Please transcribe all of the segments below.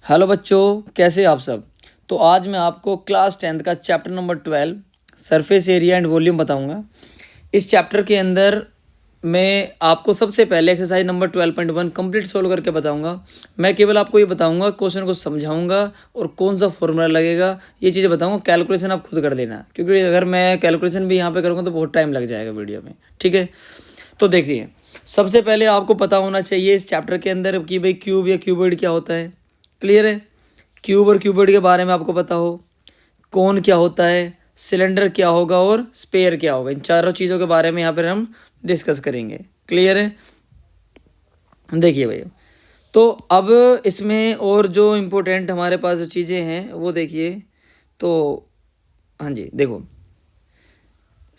Hello बच्चों, कैसे आप सब। तो आज मैं आपको क्लास 10th का chapter number 12 surface area and volume बताऊंगा। इस चैप्टर के अंदर मैं आपको सबसे पहले एक्सरसाइज नंबर 12.1 कंप्लीट सोल्व करके बताऊंगा। मैं केवल आपको ये बताऊंगा, क्वेश्चन को समझाऊंगा और कौन सा फॉर्मूला लगेगा ये चीज़ें बताऊंगा। कैलकुलेशन आप खुद कर देना, क्योंकि अगर मैं कैलकुलेशन भी यहाँ पर करूँगा तो बहुत टाइम लग जाएगा वीडियो में। ठीक है, तो देखिए, सबसे पहले आपको पता होना चाहिए इस चैप्टर के अंदर कि भाई क्यूब या क्यूबॉइड क्या होता है। क्लियर है, क्यूब और क्यूबॉइड के बारे में आपको पता हो, कौन क्या होता है, सिलेंडर क्या होगा और स्पेयर क्या होगा। इन चारों चीज़ों के बारे में यहाँ पर हम डिस्कस करेंगे। क्लियर है, देखिए भैया, तो अब इसमें और जो इम्पोर्टेंट हमारे पास जो चीज़ें हैं वो देखिए। तो हाँ जी, देखो,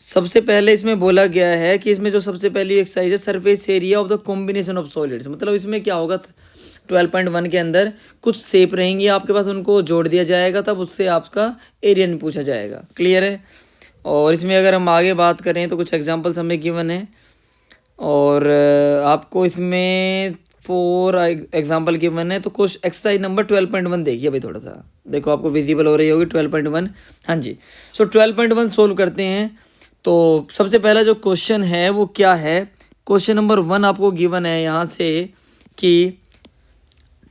सबसे पहले इसमें बोला गया है कि इसमें जो सबसे पहली एक्सरसाइज है surface area of the combination of solids. मतलब इसमें क्या होगा, 12.1 के अंदर कुछ शेप रहेंगी आपके पास, उनको जोड़ दिया जाएगा, तब उससे आपका एरिया नहीं पूछा जाएगा। क्लियर है, और इसमें अगर हम आगे बात करें तो कुछ एग्जांपल्स हमें गिवन है, और आपको इसमें 4 एग्जाम्पल गिवन है। तो कुछ एक्सरसाइज नंबर 12.1 देखिए भाई, थोड़ा सा देखो, आपको विजिबल हो रही होगी 12.1। हाँ जी, सो 12.1 सोल्व करते हैं। तो सबसे पहला जो क्वेश्चन है वो क्या है, क्वेश्चन नंबर 1 आपको गिवन है यहाँ से कि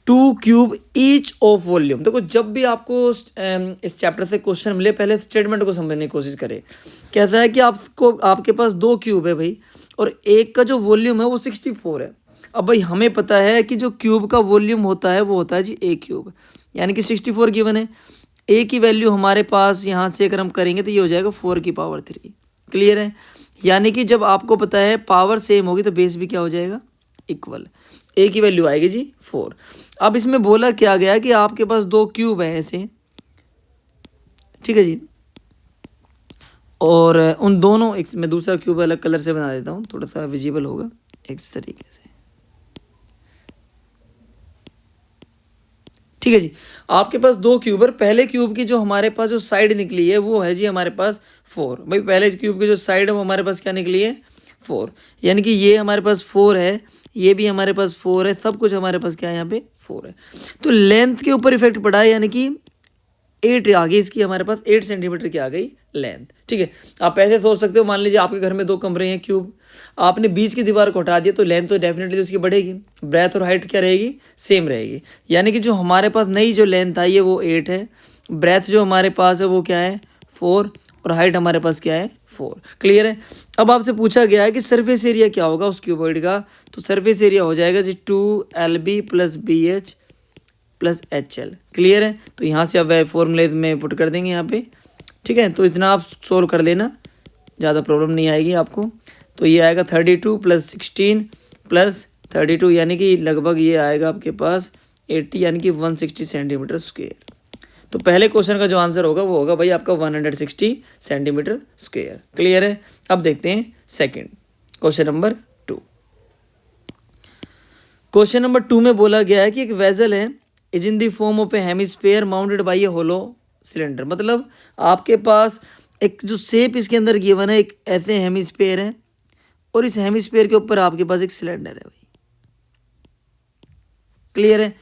2 क्यूब ईच ऑफ वॉल्यूम। देखो, जब भी आपको इस चैप्टर से क्वेश्चन मिले, पहले स्टेटमेंट को समझने की कोशिश करें। कहता है कि आपको, आपके पास 2 क्यूब है भाई, और एक का जो वॉल्यूम है वो 64 है। अब भाई हमें पता है कि जो क्यूब का वॉल्यूम होता है वो होता है जी ए क्यूब, यानी कि 64 गिवन है। ए की वैल्यू हमारे पास यहाँ से अगर हम करेंगे तो ये हो जाएगा 4 की पावर 3। क्लियर है, यानी कि जब आपको पता है पावर सेम होगी तो बेस भी क्या हो जाएगा, इक्वल। ए की वैल्यू आएगी जी 4। अब इसमें बोला क्या गया कि आपके पास 2 क्यूब हैं ऐसे, ठीक है जी, और उन दोनों, एक मैं दूसरा क्यूब अलग कलर से बना देता हूँ, थोड़ा सा विजिबल होगा इस तरीके से। ठीक है जी, आपके पास 2 क्यूब है। पहले क्यूब की जो हमारे पास जो साइड निकली है वो है जी हमारे पास 4। भाई पहले क्यूब की जो साइड है वो हमारे पास क्या निकली है, 4, यानी कि ये हमारे पास 4 है, ये भी हमारे पास 4 है, सब कुछ हमारे पास क्या है यहाँ पे 4 है। तो लेंथ के ऊपर इफेक्ट पड़ा है, यानी कि 8 आ गई इसकी, हमारे पास 8 सेंटीमीटर की आ गई लेंथ। ठीक है, आप ऐसे सोच सकते हो, मान लीजिए आपके घर में 2 कमरे हैं क्यूब, आपने बीच की दीवार को हटा दिया तो लेंथ तो डेफिनेटली उसकी बढ़ेगी, ब्रेथ और हाइट क्या रहेगी, सेम रहेगी। यानी कि जो हमारे पास नई जो लेंथ आई है वो 8 है, ब्रेथ जो हमारे पास है वो क्या है 4, और हाइट हमारे पास क्या है 4। क्लियर है, अब आपसे पूछा गया है कि सरफेस एरिया क्या होगा उस क्यूबॉइड का। तो सरफेस एरिया हो जाएगा जी 2LB + BH + HL। क्लियर है, तो यहाँ से अब फॉर्मूले में पुट कर देंगे यहाँ पे। ठीक है, तो इतना आप सोल्व कर लेना, ज़्यादा प्रॉब्लम नहीं आएगी आपको। तो ये आएगा 32 + 16 + 32, यानी कि लगभग ये आएगा आपके पास 80, यानी कि 160 सेंटीमीटर स्क्वायर। तो पहले क्वेश्चन का जो आंसर होगा वो होगा भाई आपका 160 सेंटीमीटर स्क्वायर। क्लियर है, अब देखते हैं second, question number 2। Question number 2 में बोला गया है कि एक वेजल है is in the form of a hemisphere mounted by a hollow cylinder. मतलब आपके पास एक जो शेप इसके अंदर गिवन है, एक ऐसे हेमिस्फीयर है, और इस हेमिस्फीयर के ऊपर आपके पास एक सिलेंडर है भाई। क्लियर है,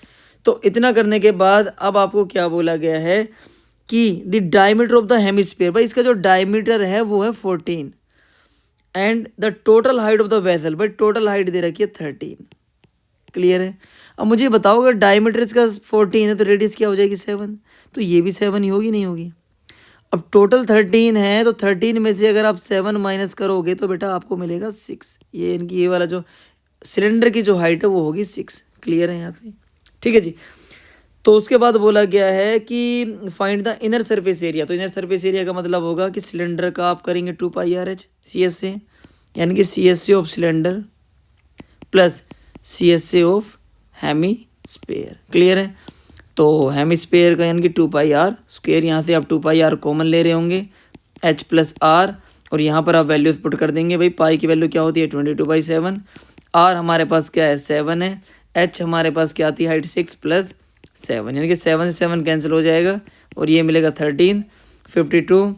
तो इतना करने के बाद अब आपको क्या बोला गया है कि the diameter of the hemisphere, भाई इसका जो डायमीटर है वो है 14, and the total height of the vessel, भाई टोटल हाइट दे रखी है 13। क्लियर है, अब मुझे बताओ अगर डायमीटर इसका 14 है तो रेडियस क्या हो जाएगी 7, तो ये भी 7 ही होगी, नहीं होगी। अब टोटल 13 है, तो 13 में से अगर आप 7 माइनस करोगे तो बेटा आपको मिलेगा 6। ये इनकी ये वाला जो सिलेंडर की जो हाइट है वो होगी 6। क्लियर है यहाँ से, ठीक है जी। तो उसके बाद बोला गया है कि find the inner surface area. तो इनर सरफेस एरिया का मतलब होगा कि सिलेंडर का आप करेंगे 2πRH CSA, यानी कि CSA of cylinder plus CSA of hemisphere. Clear है, तो हेमीस्फीयर का यानी कि 2πr², यहाँ से आप 2πr कॉमन ले रहे होंगे, H + R, और यहाँ पर आप वैल्यूज पुट कर देंगे। भाई पाई की वैल्यू क्या होती है 22/7, R हमारे पास क्या है 7 है, H हमारे पास क्या आती है हाइट 6 + 7, यानी कि 7 से 7 कैंसिल हो जाएगा, और ये मिलेगा 13, 52,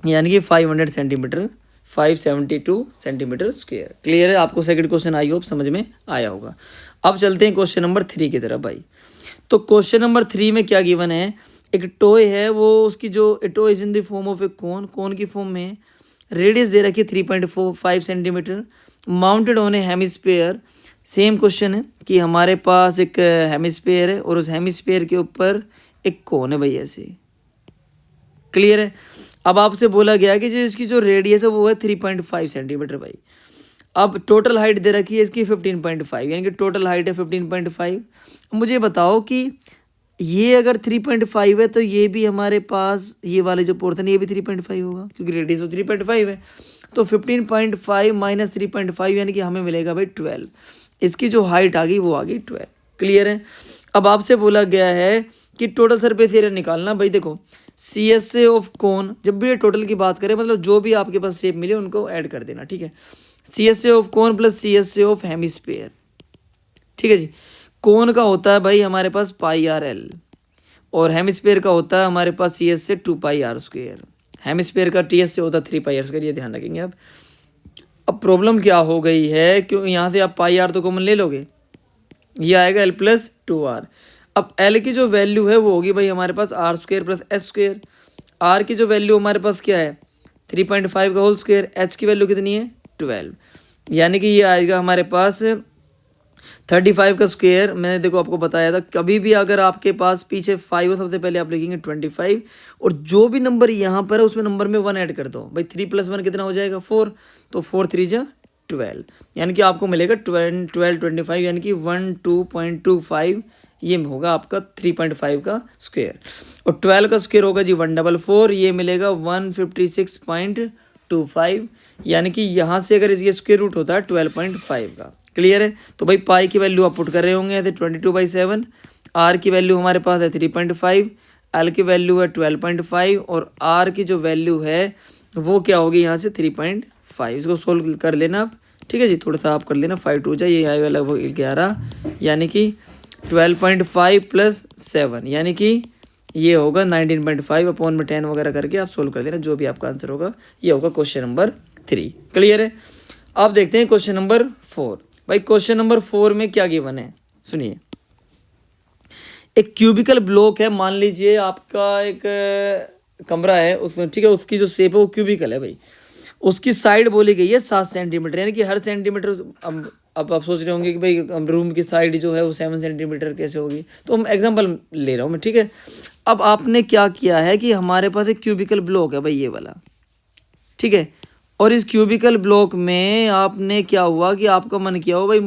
यानी कि 500 सेंटीमीटर, 572 सेंटीमीटर स्क्वायर। क्लियर है, आपको सेकंड क्वेश्चन आई होप समझ में आया होगा। अब चलते हैं क्वेश्चन नंबर 3 की तरफ भाई। तो क्वेश्चन नंबर 3 में क्या गिवन है, एक टॉय है, वो उसकी जो toy is in the form of a cone, cone की फॉर्म में, रेडियस दे रखी है 3.45 centimetre, mounted on a hemisphere. Same question है कि हमारे पास एक हेमिस्फीयर है और उस हेमिस्फीयर के ऊपर एक कोन है भाई, ऐसे। क्लियर है। अब आपसे बोला गया कि जो इसकी जो रेडियस है वो है 3.5 सेंटीमीटर भाई। अब टोटल हाइट दे रखी है इसकी 15.5, यानी कि टोटल हाइट है 15.5। मुझे बताओ कि ये अगर 3.5 है तो ये भी हमारे पास ये वाले जो पोर्शन ये भी 3.5 होगा, क्योंकि रेडियस तो 3.5 है। तो 15.5 माइनस 3.5 यानी कि हमें मिलेगा भाई 12। इसकी जो हाइट आ गई वो आ गई 12। क्लियर है। अब आपसे बोला गया है कि टोटल सरफेस एरिया निकालना। भाई देखो, सी एस ए ऑफ कोन, जब भी ये टोटल की बात करें मतलब जो भी आपके पास शेप मिले उनको ऐड कर देना, ठीक है। C S A of cone plus C S A of hemisphere, ठीक है जी। कोन का होता है भाई हमारे पास पाई आर एल, और हेमिस्फीयर का होता है हमारे पास सी एस से 2 पाई आर स्क्वेयर। हेमिस्फीयर का टी एस से होता है 3 पाई आर स्क्वेयर, ये ध्यान रखेंगे आप। अब प्रॉब्लम क्या हो गई है, क्यों यहाँ से आप पाई आर तो कॉमन ले लोगे, ये आएगा एल प्लस 2 आर। अब एल की जो वैल्यू है वो होगी भाई हमारे पास R square plus S square. R की जो वैल्यू हमारे पास क्या है 3.5 का होल स्क्वेयर, एच की वैल्यू कितनी है 12, यानी कि ये आएगा हमारे पास 35 का स्क्वेयर। मैंने देखो आपको बताया था, कभी भी अगर आपके पास पीछे 5 हो सबसे पहले आप लिखेंगे 25, और जो भी नंबर यहाँ पर है उसमें नंबर में 1 ऐड कर दो भाई। 3 + 1 कितना हो जाएगा 4, तो 4 3 जा 12, यानी कि आपको मिलेगा 12 25, यानी कि 12.25 ये होगा आपका 3.5 का स्क्वेयर। और 12 का स्क्वेयर होगा जी 144, ये मिलेगा 156.25, यानी कि यहाँ से अगर इसके स्क्वेयर रूट होता है 12.5 का। क्लियर है। तो भाई पाई की वैल्यू आप पुट कर रहे होंगे ऐसे 22/7, आर की वैल्यू हमारे पास है 3.5, एल की वैल्यू है 12.5, और आर की जो वैल्यू है वो क्या होगी यहाँ से 3.5। इसको सोल्व कर लेना आप, ठीक है जी। थोड़ा सा आप कर लेना, 5 2 जाए, ये आएगा लगभग 11, यानी कि 12.5 + 7, यानी कि ये होगा 19.5 अपॉन में 10 वगैरह करके आप सोल्व कर देना, जो भी आपका आंसर होगा ये होगा क्वेश्चन नंबर 3। क्लियर है। आप देखते हैं क्वेश्चन नंबर 4। भाई क्वेश्चन नंबर 4 में क्या गिवन है, सुनिए। एक क्यूबिकल ब्लॉक है, मान लीजिए आपका एक कमरा है उसमें, ठीक है, उसकी जो शेप है वो क्यूबिकल है भाई। उसकी साइड बोली गई है 7 सेंटीमीटर, यानी कि हर सेंटीमीटर। अब आप सोच रहे होंगे कि भाई रूम की साइड जो है वो 7 सेंटीमीटर कैसे होगी, तो हम एग्जांपल ले रहा हूँ मैं, ठीक है। अब आपने क्या किया है कि हमारे पास एक क्यूबिकल ब्लॉक है भाई, ये वाला, ठीक है। और इस क्यूबिकल ब्लॉक में आपने क्या हुआ कि आपका मन किया हो भाई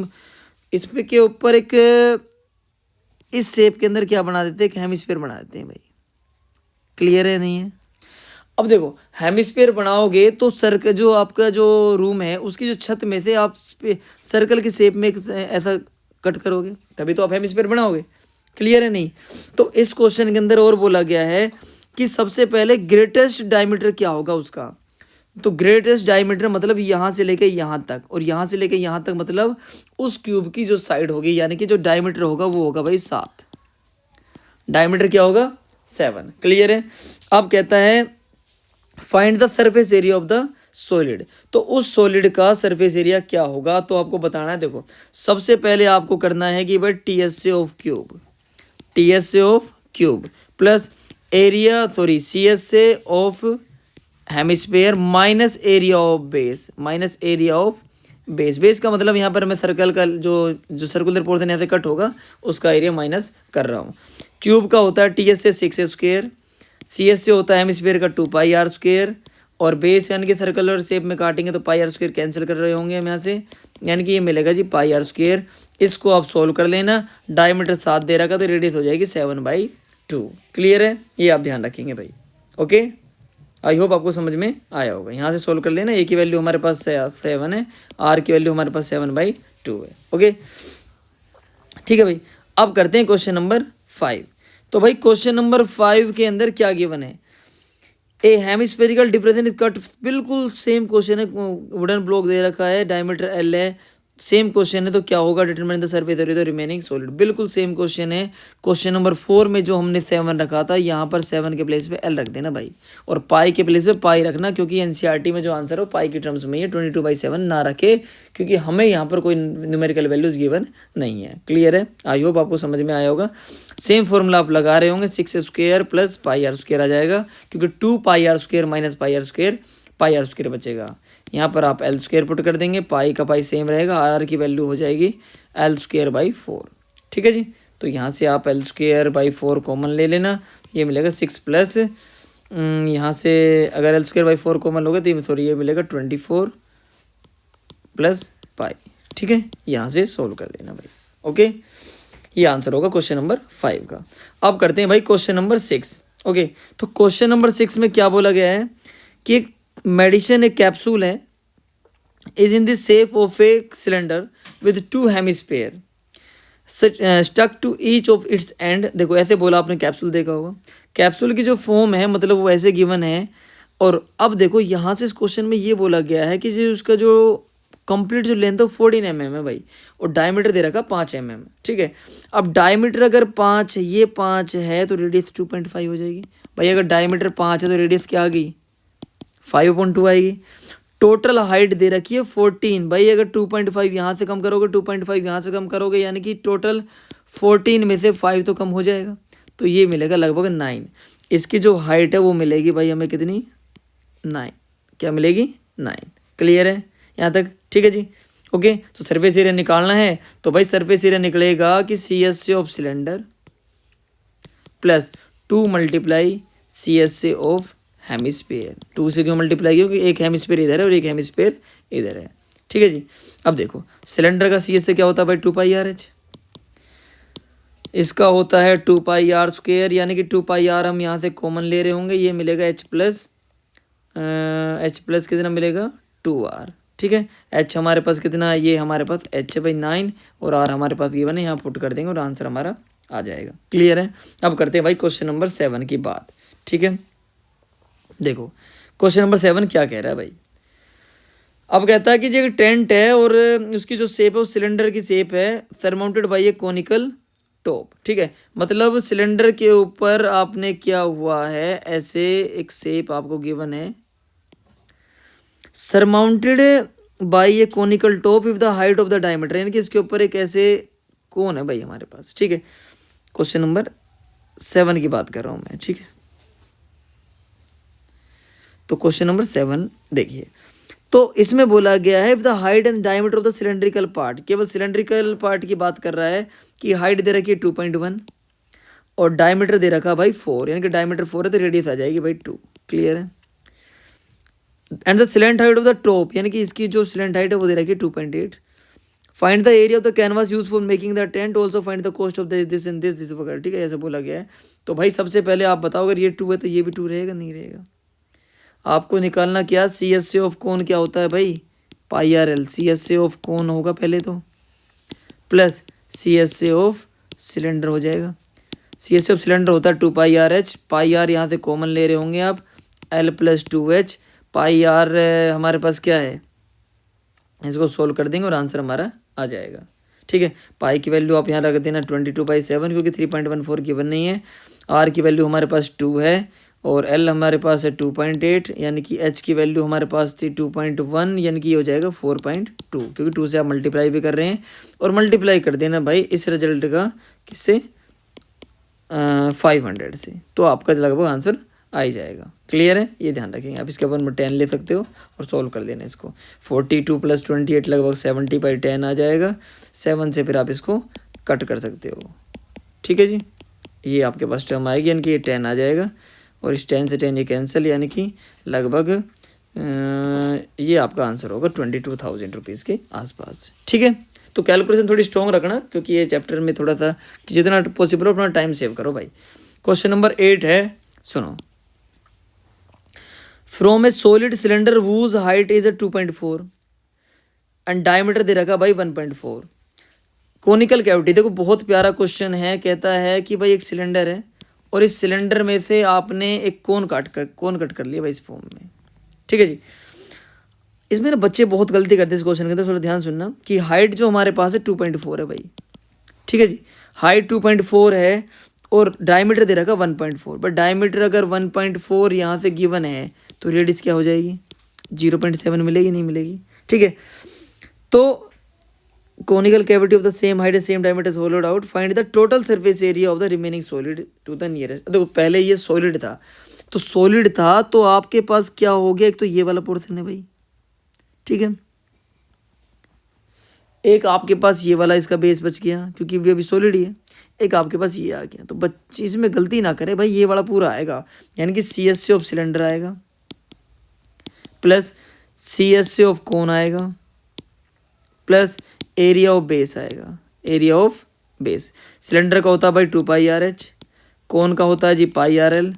इस पे के ऊपर एक इस शेप के अंदर क्या बना देते हैं, एक हेमिस्फीयर बना देते हैं भाई। क्लियर है नहीं है। अब देखो हेमिस्फीयर बनाओगे तो सर्कल जो आपका जो रूम है उसकी जो छत में से आप सर्कल के शेप में ऐसा कट करोगे, तभी तो आप हेमिस्फीयर बनाओगे। क्लियर है नहीं। तो इस क्वेश्चन के अंदर और बोला गया है कि सबसे पहले ग्रेटेस्ट डायमीटर क्या होगा उसका। तो ग्रेटेस्ट डायमीटर मतलब यहाँ से लेके यहाँ तक, और यहाँ से लेके यहाँ तक मतलब उस क्यूब की जो साइड होगी, यानी कि जो डायमीटर होगा वो होगा भाई 7। डायमीटर क्या होगा 7। क्लियर है। अब कहता है find the surface area of the solid. तो उस सॉलिड का सरफेस एरिया क्या होगा, तो आपको बताना है। देखो सबसे पहले आपको करना है कि भाई T S A of cube, T S A of cube plus area C S A of hemisphere minus area of base, minus area of base. Base का मतलब यहाँ पर मैं सर्कल का जो सर्कुलर पोर्शन यहाँ से कट होगा उसका एरिया माइनस कर रहा हूँ। क्यूब का होता है टी एस से 6 स्क्वेयर, सी एस से होता है हेमिस्फीयर का 2 पाई आर स्क्वेयर, और बेस यानी कि सर्कुलर शेप में काटेंगे तो पाई आर स्क्वेयर कैंसिल कर रहे होंगे हम यहाँ से, यानी कि ये मिलेगा जी पाई आर स्क्वेयर। इसको आप सोल्व कर लेना। डायमीटर 7 दे रखा तो रेडियस हो जाएगी 7/2। क्लियर है, ये आप ध्यान रखेंगे भाई। ओके, आई होप आपको समझ में आया होगा। यहाँ से सोल्व कर लेना। ए की वैल्यू हमारे पास 7 है, आर की वैल्यू हमारे पास 7/2 है। ओके ठीक है भाई। अब करते हैं क्वेश्चन नंबर 5। तो भाई क्वेश्चन नंबर 5 के अंदर क्या गिवन है, ए हेमिस्फेरिकल डिप्रेशन इज कट। बिल्कुल सेम क्वेश्चन है, वुडन ब्लॉक दे रखा है, डायमीटर एल है, सेम क्वेश्चन है तो क्या होगा, determine the surface area the remaining solid. बिल्कुल सेम क्वेश्चन है। क्वेश्चन नंबर 4 में जो हमने 7 रखा था, यहाँ पर 7 के प्लेस पे एल रख देना भाई, और पाई के प्लेस पे पाई रखना, क्योंकि एनसीईआरटी में जो आंसर है वो पाई की टर्म्स में ही है। 22/7 ना रखे, क्योंकि हमें यहाँ पर कोई न्यूमेरिकल वैल्यूज गिवन नहीं है। क्लियर है? आई होप आपको समझ में आया होगा। सेम फॉर्मूला आप लगा रहे होंगे, 6² प्लस पाई आर स्क्वायर आ जाएगा, क्योंकि 2 pi R square minus pi R square बचेगा। यहाँ पर आप एल स्क्वायर पुट कर देंगे, पाई का पाई सेम रहेगा, आर की वैल्यू हो जाएगी एल स्क्वायर बाई 4। ठीक है जी, तो यहाँ से आप एल स्क्वायर बाई 4 कॉमन ले लेना, ये मिलेगा 6 प्लस यहाँ से अगर एल स्क्वायर बाई 4 कॉमन लोगे तो सॉरी ये मिलेगा 24 प्लस पाई। ठीक है, यहाँ से सोल्व कर देना भाई। ओके, ये आंसर होगा क्वेश्चन नंबर 5 का। अब करते हैं भाई क्वेश्चन नंबर 6। ओके, तो क्वेश्चन नंबर 6 में क्या बोला गया है कि एक मेडिसिन, एक कैप्सूल है, is in the shape of a cylinder with 2 hemisphere stuck to each of its end. देखो ऐसे बोला, आपने कैप्सूल देखा होगा, कैप्सूल की जो फॉर्म है मतलब वो ऐसे गिवन है। और अब देखो यहाँ से इस क्वेश्चन में ये बोला गया है कि जो उसका जो कंप्लीट जो लेंथ है 14 mm है भाई, और डायमीटर दे रखा 5 mm। ठीक है, अब डायमीटर अगर 5 है, ये 5 है, तो रेडियस 2.5 हो जाएगी भाई। अगर डायमीटर 5 है तो रेडियस क्या आ गई, 5/2 आएगी। टोटल हाइट दे रखी है 14 भाई, अगर 2.5 यहाँ से कम करोगे, 2.5 यहाँ से कम करोगे, यानी कि टोटल 14 में से 5 तो कम हो जाएगा, तो ये मिलेगा लगभग 9। इसकी जो हाइट है वो मिलेगी भाई हमें कितनी, 9। क्या मिलेगी, 9। क्लियर है यहाँ तक? ठीक है जी। ओके, तो सरफेस एरिया निकालना है, तो भाई सरफेस एरिया निकलेगा कि CSA of cylinder plus 2 multiply CSA of hemisphere. 2 से क्यों मल्टीप्लाई, क्योंकि एक हेमिस्फीयर इधर है और एक हेमिस्फीयर इधर है। ठीक है जी। अब देखो सिलेंडर का CSA क्या होता है भाई, 2πRh। इसका होता है 2πr², यानी कि 2πr हम यहाँ से कॉमन ले रहे होंगे, ये मिलेगा H प्लस कितना मिलेगा, 2r। ठीक है, H हमारे पास कितना है, ये हमारे पास H है भाई 9, और R हमारे पास गिवन है, यहाँ पुट कर देंगे और आंसर हमारा आ जाएगा। क्लियर है? अब करते हैं भाई क्वेश्चन नंबर 7 की बात। ठीक है, देखो क्वेश्चन नंबर 7 क्या कह रहा है भाई। अब कहता है कि जो एक टेंट है और उसकी जो शेप है वो सिलेंडर की शेप है, surmounted by A conical top. ठीक है, मतलब सिलेंडर के ऊपर आपने क्या हुआ है, ऐसे एक शेप आपको गिवन है, surmounted by A conical top with the height of the diameter, यानी कि इसके ऊपर एक ऐसे कोन है भाई हमारे पास। ठीक है, क्वेश्चन नंबर 7 की बात कर रहा हूँ मैं। ठीक है, तो क्वेश्चन नंबर 7 देखिए, तो इसमें बोला गया है the height and diameter of the cylindrical part. केवल सिलेंड्रिकल पार्ट की बात कर रहा है कि हाइट दे रखी है 2.1 और डायमीटर दे रखा भाई 4, यानी कि डायमीटर 4 है तो रेडियस आ जाएगी भाई 2। क्लियर है? And the slant height of the top, यानी कि इसकी जो सिलेंट हाइट है वो दे रखी है 2.8। Find the area of the canvas use for making the tent, also find the cost of this and this वगैरह। ठीक है, ऐसे बोला गया है। तो भाई सबसे पहले आप बताओ, अगर ये 2 है तो ये भी 2 रहेगा, नहीं रहेगा? आपको निकालना क्या, CSA ऑफ कोन क्या होता है भाई, πRL। CSA ऑफ कोन होगा पहले तो, प्लस CSA ऑफ सिलेंडर हो जाएगा। CSA ऑफ सिलेंडर होता है 2πRh, πr यहाँ से कॉमन ले रहे होंगे आप, L प्लस 2h, πr हमारे पास क्या है, इसको सोल्व कर देंगे और आंसर हमारा आ जाएगा। ठीक है, पाई की वैल्यू आप यहाँ रख देना 22/7, क्योंकि 3.14 गिवन नहीं है। R की वैल्यू हमारे पास 2 है और L हमारे पास है 2.8, यानी कि H की वैल्यू हमारे पास थी 2.1, यानी कि ये हो जाएगा 4.2, क्योंकि 2 से आप मल्टीप्लाई भी कर रहे हैं। और मल्टीप्लाई कर देना भाई इस रिजल्ट का किससे, 500 से, तो आपका लगभग आंसर आ ही जाएगा। क्लियर है? ये ध्यान रखेंगे आप। इसके ऊपर में 10 ले सकते हो और सॉल्व कर देना इसको। 42 + 28 लगभग 70/10 आ जाएगा। 7 से फिर आप इसको कट कर सकते हो। ठीक है जी, ये आपके पास टर्म आएगी, यानी कि ये 10 आ जाएगा और इस 10 से 10 ये कैंसिल, यानी कि लगभग ये आपका आंसर होगा 22,000 रुपीज़ के आसपास। ठीक है, तो कैलकुलेशन थोड़ी स्ट्रॉन्ग रखना, क्योंकि ये चैप्टर में थोड़ा सा कि जितना पॉसिबल हो अपना टाइम सेव करो भाई। क्वेश्चन नंबर 8 है, सुनो। From a solid cylinder whose height is 2.4 and diameter दे रखा भाई 1.4। कोनिकल कैविटी, देखो बहुत प्यारा क्वेश्चन है। कहता है कि भाई एक सिलेंडर है और इस सिलेंडर में से आपने एक कोन कट कर लिया भाई इस फॉर्म में। ठीक है जी, इसमें ना बच्चे बहुत गलती करते हैं इस क्वेश्चन के अंदर, थोड़ा ध्यान सुनना कि हाइट जो हमारे पास है 2.4 है भाई, ठीक है जी, हाइट 2.4 है और डायमीटर दे रखा 1.4, बट डायमीटर अगर 1.4 यहाँ से गिवन है तो रेडियस क्या हो जाएगी 0.7 मिलेगी, नहीं मिलेगी, ठीक है। तो conical cavity of the same height and same diameter is hollowed out, find the total surface area of the remaining solid to the nearest। देखो पहले ये सॉलिड था, तो सॉलिड था तो आपके पास क्या हो गया, एक तो ये वाला पोर्शन है भाई, ठीक है, एक आपके पास ये वाला इसका बेस बच गया क्योंकि ये अभी सॉलिड ही है, एक आपके पास ये आ गया। तो बच्चे इसमें गलती ना करे भाई, ये वाला पूरा आएगा, यानी कि C S C of cylinder आएगा plus C S C of cone आएगा प्लस एरिया ऑफ बेस आएगा, एरिया ऑफ बेस। सिलेंडर का होता है भाई 2πRh, कोन का होता है जी πRl,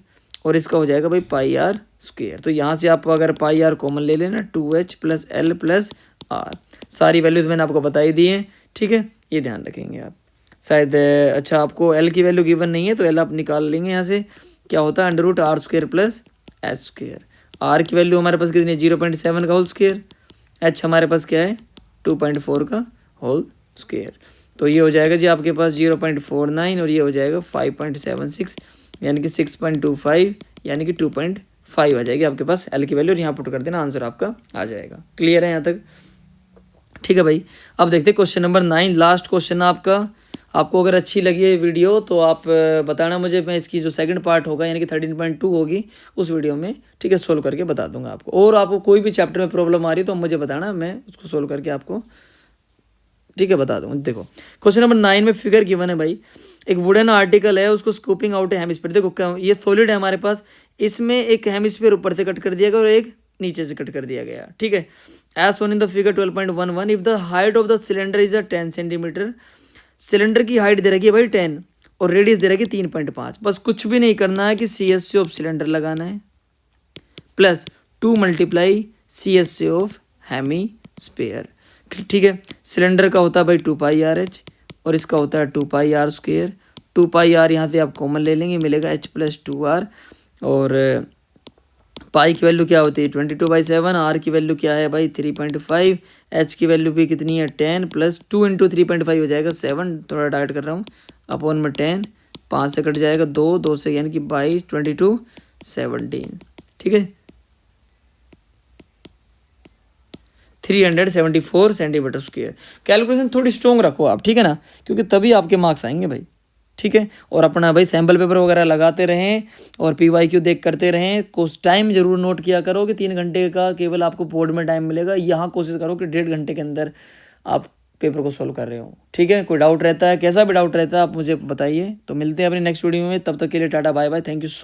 और इसका हो जाएगा भाई πr स्क्वेयर। तो यहाँ से आप अगर πr कॉमन ले लेना 2h plus L plus R, सारी वैल्यूज़ मैंने आपको बता ही दी हैं, ठीक है, ये ध्यान रखेंगे आप। शायद अच्छा आपको एल की वैल्यू गिवन नहीं है तो एल आप निकाल लेंगे यहाँ से, क्या होता है √r² प्लस s²। आर की वैल्यू हमारे पास कितनी है 0.7 का होल स्क्वेयर, एच हमारे पास क्या है 2.4 का होल स्क्वेयर। तो ये हो जाएगा जी आपके पास 0.49 और ये हो जाएगा 5.76 यानी कि 6.25 यानी कि 2.5 आ जाएगी आपके पास एल की वैल्यू, और यहाँ पुट कर देना आंसर आपका आ जाएगा। क्लियर है यहाँ तक, ठीक है भाई। अब देखते हैं क्वेश्चन नंबर 9, लास्ट क्वेश्चन आपका। आपको अगर अच्छी लगी है वीडियो तो आप बताना मुझे, मैं इसकी जो सेकंड पार्ट होगा यानी कि 13.2 होगी उस वीडियो में, ठीक है, सोल्व करके बता दूंगा आपको। और आपको कोई भी चैप्टर में प्रॉब्लम आ रही है तो मुझे बताना, मैं उसको सोल्व करके आपको, ठीक है, बता दूंगा। देखो क्वेश्चन नंबर 9 में फिगर गिवन है भाई, एक वुडन आर्टिकल है, उसको स्कूपिंग आउट है हेमिस्फीयर। देखो क्या ये सॉलिड है हमारे पास, इसमें एक हेमिस्फीयर ऊपर से कट कर दिया गया और एक नीचे से कट कर दिया गया, ठीक है। As shown in the figure 12.11, if the height of the cylinder is 10 centimetre, cylinder की हाइट दे रखी है भाई 10 और रेडियस दे रखी 3.5। बस कुछ भी नहीं करना है कि C S C of cylinder लगाना है plus 2 multiply C S C of hemisphere, ठीक है। सिलेंडर का होता है भाई 2πRh और इसका होता है 2πr²। 2πr यहाँ से आप कॉमन ले लेंगे, मिलेगा h प्लस 2r, और पाई की वैल्यू क्या होती है 22/7, आर की वैल्यू क्या है भाई 3.5, एच की वैल्यू भी कितनी है 10 प्लस 2 × 3.5 हो जाएगा 7, थोड़ा डाइट कर रहा हूँ, अपॉन में 10, 5 से कट जाएगा 2 से यानी कि 22, 22, 17, ठीक है, 374 सेंटीमीटर स्क्वायर। कैलकुलेशन थोड़ी स्ट्रॉन्ग रखो आप, ठीक है ना, क्योंकि तभी आपके मार्क्स आएंगे भाई, ठीक है। और अपना भाई सैम्पल पेपर वगैरह लगाते रहें और PYQ देख करते रहें। कुछ टाइम जरूर नोट किया करो कि 3 घंटे का केवल आपको बोर्ड में टाइम मिलेगा, यहाँ कोशिश करो कि 1.5 घंटे के अंदर आप पेपर को सोल्व कर रहे हो, ठीक है। कोई डाउट रहता है, कैसा भी डाउट रहता है आप मुझे बताइए। तो मिलते हैं अपनी नेक्स्ट वीडियो में, तब तक के लिए ta-ta bye bye, thank you so